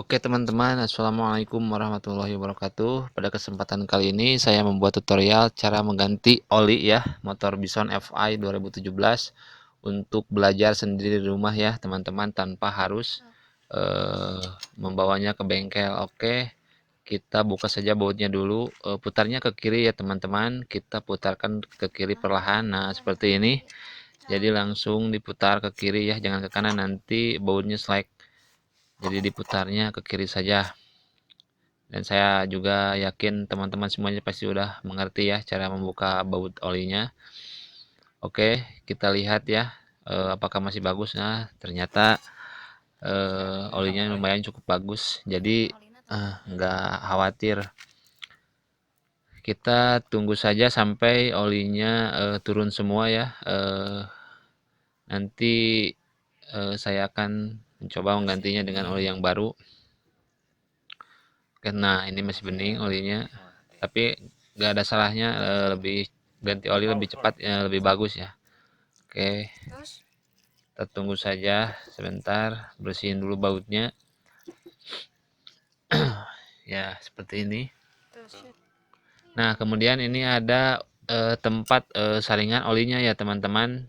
Oke teman-teman, assalamualaikum warahmatullahi wabarakatuh. Pada kesempatan kali ini saya membuat tutorial cara mengganti oli ya motor Bison FI 2017 untuk belajar sendiri di rumah ya teman-teman, tanpa harus membawanya ke bengkel. Oke, kita buka saja bautnya dulu, putarnya ke kiri ya teman-teman. Kita putarkan ke kiri perlahan, nah seperti ini. Jadi langsung diputar ke kiri ya, jangan ke kanan, nanti bautnya slack. Jadi diputarnya ke kiri saja. Dan saya juga yakin teman-teman semuanya pasti udah mengerti ya cara membuka baut olinya. Oke, kita lihat ya apakah masih bagus. Nah, ternyata olinya lumayan cukup bagus. Jadi nggak khawatir. Kita tunggu saja sampai olinya turun semua ya. Nanti saya akan mencoba menggantinya dengan oli yang baru. Karena ini masih bening olinya, tapi nggak ada salahnya lebih ganti oli lebih cepat ya, lebih bagus ya. Oke, kita tunggu saja sebentar, bersihin dulu bautnya. Ya seperti ini. Nah kemudian ini ada tempat saringan olinya ya teman-teman.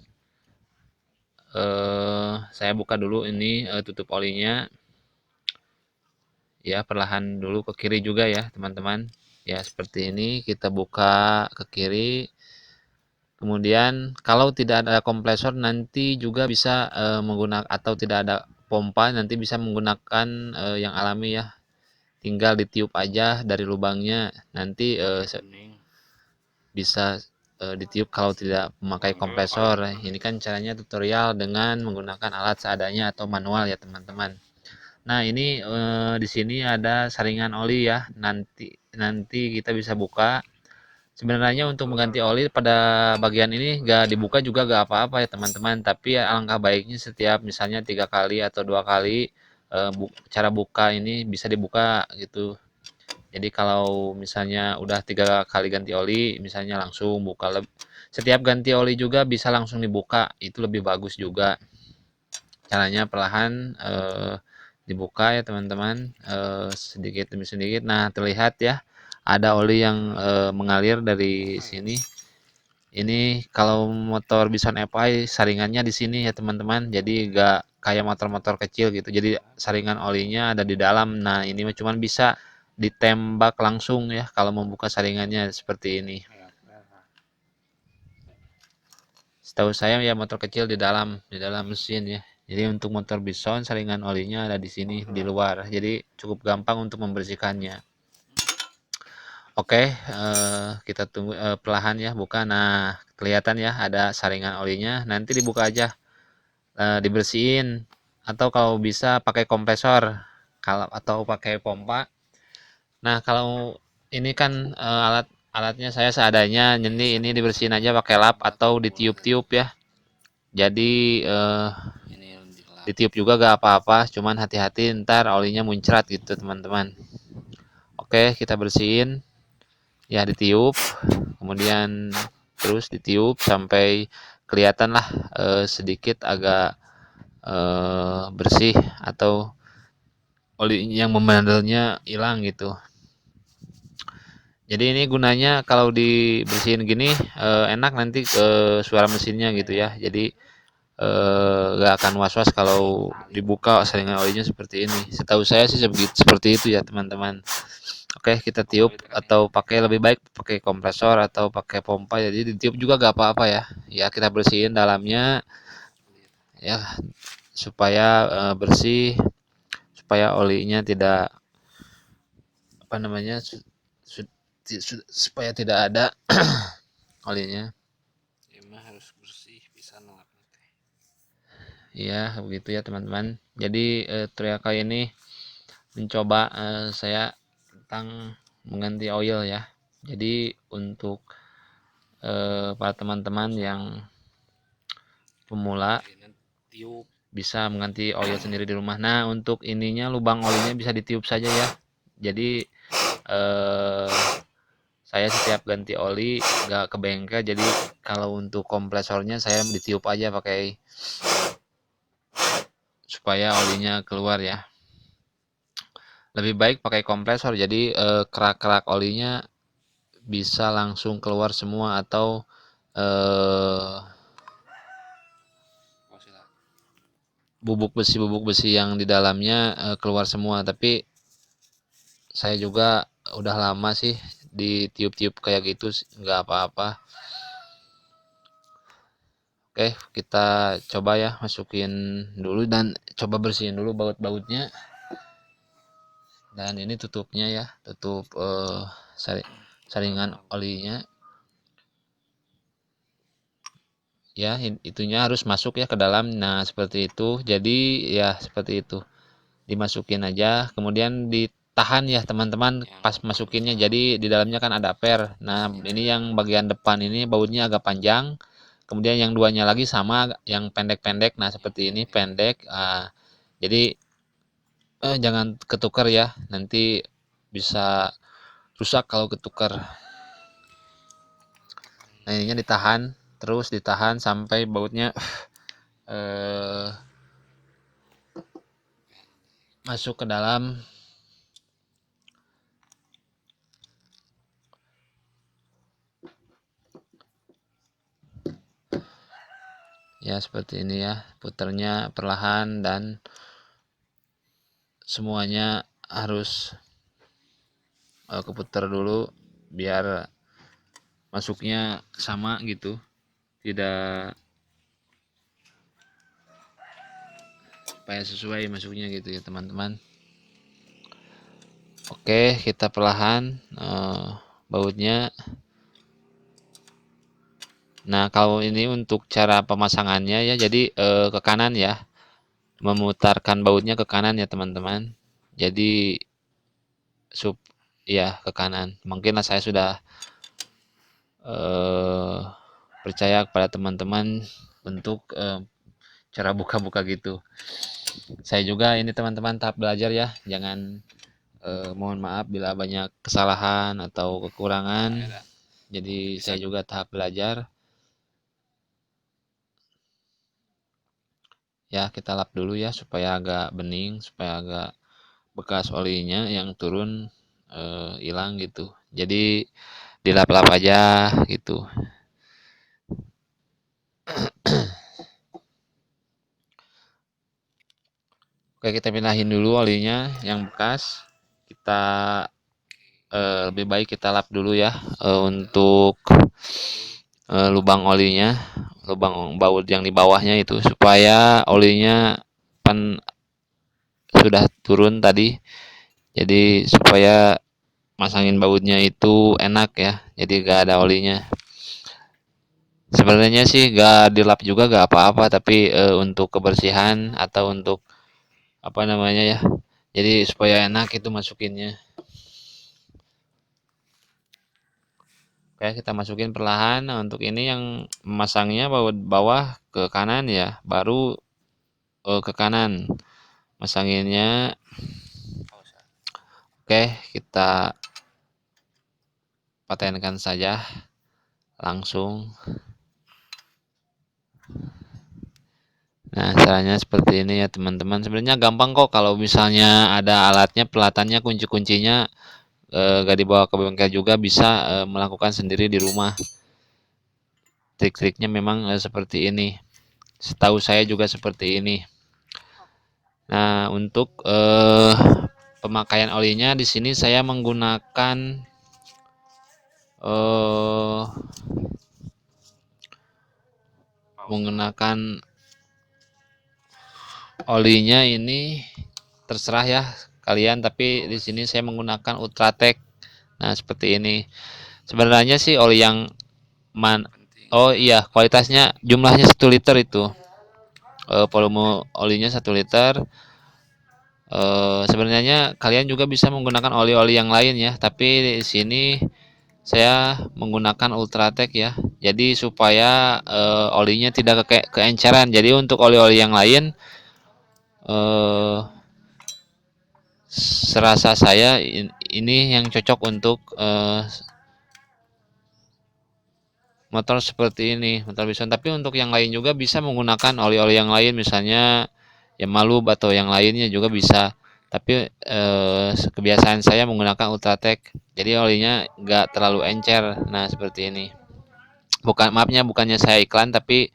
Saya buka dulu ini tutup olinya ya, perlahan dulu ke kiri juga ya teman-teman ya, seperti ini. Kita buka ke kiri. Kemudian kalau tidak ada kompresor nanti juga bisa menggunakan, atau tidak ada pompa nanti bisa menggunakan yang alami ya, tinggal ditiup aja dari lubangnya, nanti bisa ditiup kalau tidak memakai kompresor. Ini kan caranya tutorial dengan menggunakan alat seadanya atau manual ya teman-teman. Nah ini di sini ada saringan oli ya, nanti kita bisa buka. Sebenarnya untuk mengganti oli pada bagian ini gak dibuka juga gak apa-apa ya teman-teman, tapi ya alangkah baiknya setiap misalnya 3 kali atau 2 kali cara buka ini bisa dibuka gitu. Jadi kalau misalnya udah 3 kali ganti oli, misalnya langsung buka, setiap ganti oli juga bisa langsung dibuka, itu lebih bagus juga. Caranya perlahan dibuka ya teman-teman, sedikit demi sedikit. Nah terlihat ya ada oli yang mengalir dari sini. Ini kalau motor Bison FI saringannya di sini ya teman-teman, jadi gak kayak motor-motor kecil gitu, jadi saringan olinya ada di dalam. Nah ini cuma bisa ditembak langsung ya kalau membuka saringannya seperti ini. Setahu saya ya motor kecil di dalam mesin ya. Jadi untuk motor Bison saringan olinya ada di sini di luar, jadi cukup gampang untuk membersihkannya. Oke, kita tunggu perlahan ya buka. Nah kelihatan ya ada saringan olinya, nanti dibuka aja, dibersihin, atau kalau bisa pakai kompresor kalau atau pakai pompa. Nah kalau ini kan alatnya saya seadanya, jadi ini dibersihin aja pakai lap atau ditiup-tiup ya. Jadi ditiup juga gak apa-apa, cuman hati-hati ntar olinya muncrat gitu teman-teman. Oke, kita bersihin ya, ditiup, kemudian terus ditiup sampai kelihatan lah sedikit agak bersih atau oli yang memandelnya hilang gitu. Jadi ini gunanya kalau dibersihin gini enak nanti ke suara mesinnya gitu ya. Jadi gak akan was-was kalau dibuka saringan olinya seperti ini. Setahu saya sih seperti itu ya teman-teman. Oke, kita tiup atau pakai, lebih baik pakai kompresor atau pakai pompa. Jadi ditiup juga gak apa-apa ya. Ya kita bersihin dalamnya ya supaya bersih, supaya olinya tidak apa namanya supaya tidak ada olinya. Emang harus bersih bisa nolak. Ya begitu ya teman-teman. Jadi tutorial kali ini mencoba saya tentang mengganti oil ya. Jadi untuk para teman-teman yang pemula bisa mengganti oil sendiri di rumah. Nah untuk ininya lubang olinya bisa ditiup saja ya. Jadi saya setiap ganti oli nggak ke bengkel, jadi kalau untuk kompresornya saya ditiup aja pakai, supaya olinya keluar ya. lebih baik pakai kompresor, jadi kerak-kerak olinya bisa langsung keluar semua, atau eh, bubuk besi yang di dalamnya keluar semua. Tapi saya juga udah lama sih di tiup-tiup kayak gitu, nggak apa-apa. Oke, kita coba ya, masukin dulu dan coba bersihin dulu baut-bautnya. Dan ini tutupnya ya, tutup saringan olinya ya, itunya harus masuk ya ke dalam. Nah, seperti itu. Jadi ya seperti itu, dimasukin aja, kemudian ditahan ya teman-teman pas masukinnya. Jadi di dalamnya kan ada per. Nah, ini yang bagian depan ini bautnya agak panjang, kemudian yang duanya lagi sama yang pendek-pendek. Nah, seperti ini pendek. Jadi jangan ketukar ya, nanti bisa rusak kalau ketukar. Nah, ininya ditahan, terus ditahan sampai bautnya eh, masuk ke dalam. Ya seperti ini ya, putarnya perlahan dan semuanya harus keputar dulu biar masuknya sama gitu, tidak, supaya sesuai masuknya gitu ya teman-teman. Oke, kita perlahan bautnya. Nah, kalau ini untuk cara pemasangannya ya, jadi ke kanan ya, memutarkan bautnya ke kanan ya teman-teman. Jadi sub ya ke kanan. Mungkin saya sudah eh, percaya kepada teman-teman untuk cara buka-buka gitu. Saya juga ini teman-teman tahap belajar ya, jangan mohon maaf bila banyak kesalahan atau kekurangan. Jadi saya juga tahap belajar. Ya, kita lap dulu ya supaya agak bening, supaya agak bekas olinya yang turun hilang gitu. Jadi dilap-lap aja gitu. Oke, kita pindahin dulu olinya yang bekas. Kita lebih baik kita lap dulu ya untuk lubang olinya, lubang baut yang di bawahnya itu, supaya olinya pan sudah turun tadi. Jadi supaya masangin bautnya itu enak ya. Jadi gak ada olinya. Sebenarnya sih gak dilap juga gak apa-apa, tapi untuk kebersihan atau untuk apa namanya ya. Jadi supaya enak itu masukinnya. Oke, kita masukin perlahan. Nah, untuk ini yang memasangnya baut bawah ke kanan ya, baru ke kanan masanginnya. Oke, kita patenkan saja langsung. Nah, caranya seperti ini ya teman-teman. Sebenarnya gampang kok kalau misalnya ada alatnya, pelatannya, kunci-kuncinya, gak dibawa ke bengkel juga bisa melakukan sendiri di rumah. Trik-triknya memang seperti ini. Setahu saya juga seperti ini. Nah, untuk pemakaian olinya di sini saya menggunakan eh, menggunakan olinya ini terserah ya kalian, tapi di sini saya menggunakan Ultratech. Nah, seperti ini. Sebenarnya sih oli yang oh iya, kualitasnya jumlahnya 1 liter itu. Volume olinya 1 liter. Sebenarnya kalian juga bisa menggunakan oli-oli yang lain ya, tapi di sini saya menggunakan Ultratech ya. Jadi supaya olinya tidak keenceran. Jadi untuk oli-oli yang lain eh, serasa saya ini yang cocok untuk motor seperti ini, motor Bison. Tapi untuk yang lain juga bisa menggunakan oli-oli yang lain, misalnya ya Malub atau yang lainnya juga bisa. Tapi kebiasaan saya menggunakan Ultratech, jadi olinya nggak terlalu encer. Nah seperti ini. Maafnya bukannya saya iklan, tapi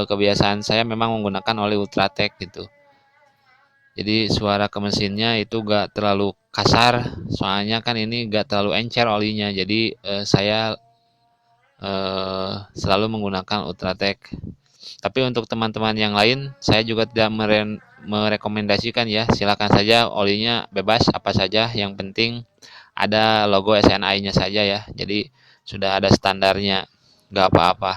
kebiasaan saya memang menggunakan oli Ultratech gitu. Jadi suara ke mesinnya itu gak terlalu kasar, soalnya kan ini gak terlalu encer olinya. Jadi saya selalu menggunakan Ultratech. Tapi untuk teman-teman yang lain, saya juga tidak merekomendasikan ya. Silakan saja olinya bebas apa saja. Yang penting ada logo SNI-nya saja ya. Jadi sudah ada standarnya, nggak apa-apa.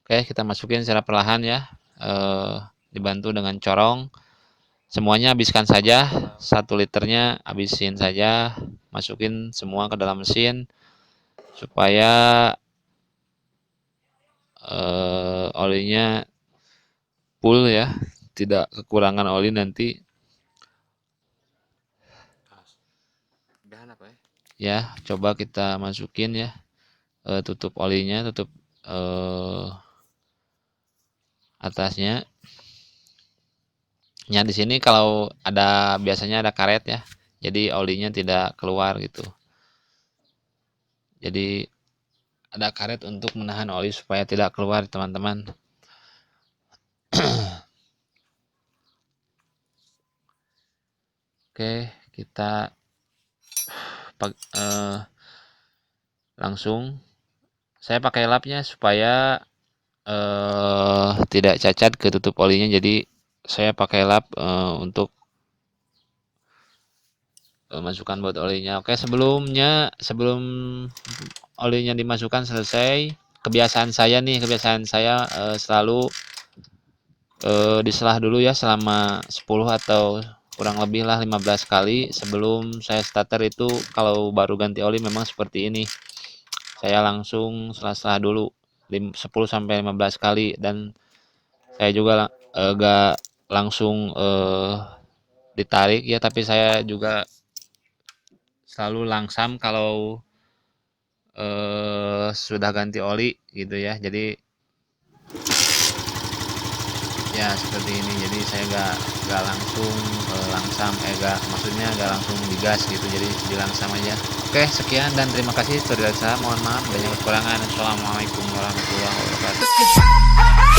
Oke, kita masukin secara perlahan ya. Dibantu dengan corong. Semuanya habiskan saja. 1 liternya habisin saja. Masukin semua ke dalam mesin supaya olinya full ya, tidak kekurangan oli nanti ya. Coba kita masukin ya, tutup olinya, tutup atasnya ya. Di sini kalau ada, biasanya ada karet ya, jadi olinya tidak keluar gitu. Jadi ada karet untuk menahan oli supaya tidak keluar teman-teman. Oke, kita langsung saya pakai lapnya supaya tidak cacat ke tutup olinya. Jadi saya pakai lap untuk masukkan buat olinya. Oke, sebelum olinya dimasukkan selesai, kebiasaan saya selalu diselah dulu ya selama 10 atau kurang lebih lah 15 kali sebelum saya starter. Itu kalau baru ganti oli memang seperti ini, saya langsung selah-selah dulu 10 sampai 15 kali. Dan saya juga gak langsung ditarik ya, tapi saya juga selalu langsam kalau sudah ganti oli gitu ya. Jadi ya seperti ini. Jadi saya gak langsung langsam, maksudnya gak langsung digas gitu, jadi dilangsam aja. Oke, sekian dan terima kasih. Mohon maaf banyak kekurangan. Assalamualaikum warahmatullahi wabarakatuh.